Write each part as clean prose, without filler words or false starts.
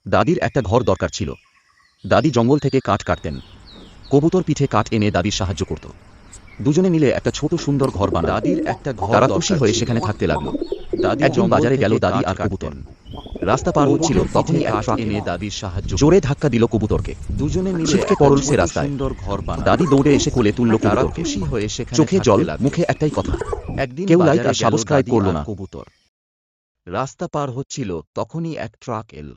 দাদির একটা ঘর দরকার ছিল। দাদি জঙ্গল থেকে কাঠ কাটতেন। কবুতর পিঠে কাঠ এনে দাদির সাহায্য করত। দুজনে মিলে একটা ছোট সুন্দর ঘর বানাল। দাদির একটা ঘর তারা খুশি দরকার হয়ে ছিল। সেখানে থাকতে লাগলো। দাদি একদিন জঙ্গল বাজারে গেল থেকে দাদি কাঠ আর কবুতর। কাটতেন। রাস্তা পার হচ্ছিল কবুতর তখনই পিঠে এক কাঠ ট্রাক এনে এনে দাদির সাহায্য জোরে করত। ধাক্কা দিল কবুতরকে। দুজনে মিলে ছিটকে একটা পড়ল সে ছোট রাস্তায়। সুন্দর ঘর বানাল। দাদি দৌড়ে এসে কোলে তুলল তারা কবুতরকে। খুশি হয়ে সেখানে চোখে থাকতে জল, লাগলো। মুখে একটাই কথা, একদিন কেউ লাইক বাজারে আর গেল সাবস্ক্রাইব দাদি করল আর না। কবুতর। রাস্তা পার হচ্ছিল তখনই এক ট্রাক এল।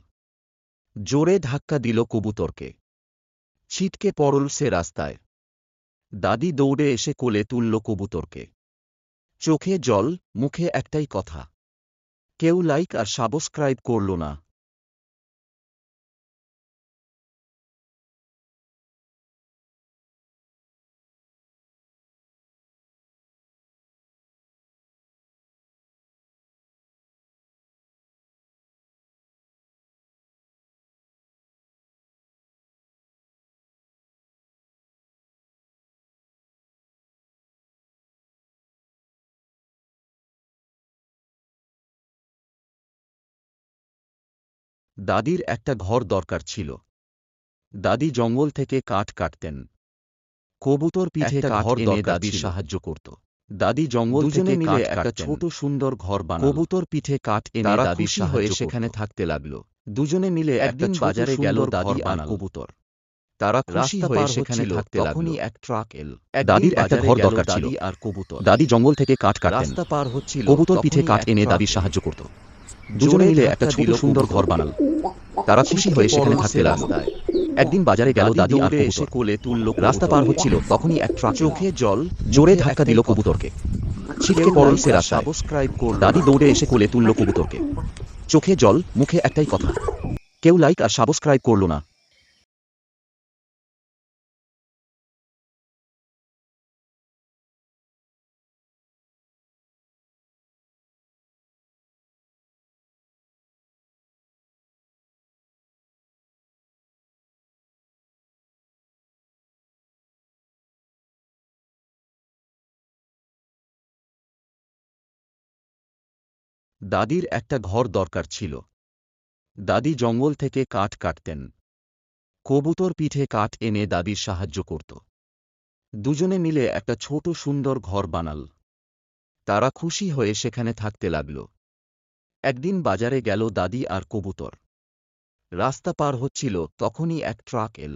জোরে ধাক্কা দিল কবুতরকে। ছিটকে পড়ল সে রাস্তায়। দাদি দৌড়ে এসে কোলে তুলল কবুতরকে। চোখে জল, মুখে একটাই কথা, কেউ লাইক আর সাবস্ক্রাইব করল না। দাদির একটা ঘর দরকার ছিল। দাদি জঙ্গল থেকে কাঠ কাটতেন। কবুতর পিঠে একটা কাঠ ঘর এনে দরকার দাদির ছিল। সাহায্য করত। দাদি জঙ্গল দুজনে থেকে মিলে কাঠ একটা কাটতেন। ছোট সুন্দর ঘর বানাল। কবুতর পিঠে কাঠ এনে তারা দাদির খুশি সাহায্য হয়ে করত। সেখানে থাকতে লাগলো। দুজনে মিলে একদিন একটা বাজারে বাজারে গেল গেল দাদি দাদি আর আর কবুতর। কবুতর। তারা খুশি রাস্তা হয়ে পার সেখানে হচ্ছিল থাকতে লাগলো। তখনই এক ট্রাক এল। দাদির একটা ঘর দরকার ছিল। দাদি আর কবুতর। দাদি জঙ্গল থেকে কাঠ কাটতেন। রাস্তা পার হচ্ছিল কবুতর পিঠে তখনই কাঠ এক এনে ট্রাক দাদির এল। সাহায্য করত। দুজনে জোরে মিলে একটা ধাক্কা ছোট দিল সুন্দর ঘর কবুতর। বানাল। তারা খুশি ছিটকে হয়ে সেখানে পড়ল থাকতে সে লাগলো। রাস্তায়। একদিন বাজারে গেল দাদি আর দৌড়ে এসে কবুতর। কোলে তুলল রাস্তা কবুতরকে। পার হচ্ছিল তখনই এক ট্রাক চোখে জল, জোরে মুখে ধাক্কা একটাই দিল কথা, কবুতরকে। ছিটকে কেউ পড়ল লাইক সে আর রাস্তায়। সাবস্ক্রাইব করল দাদি না। দৌড়ে এসে কোলে তুলল কবুতরকে। চোখে জল, মুখে একটাই কথা, কেউ লাইক আর সাবস্ক্রাইব করল না। দাদির একটা ঘর দরকার ছিল। দাদি জঙ্গল থেকে কাঠ কাটতেন। কবুতর পিঠে কাঠ এনে দাদির সাহায্য করত। দুজনে মিলে একটা ছোট সুন্দর ঘর বানাল। তারা খুশি হয়ে সেখানে থাকতে লাগল। একদিন বাজারে গেল দাদি আর কবুতর। রাস্তা পার হচ্ছিল তখনই এক ট্রাক এল।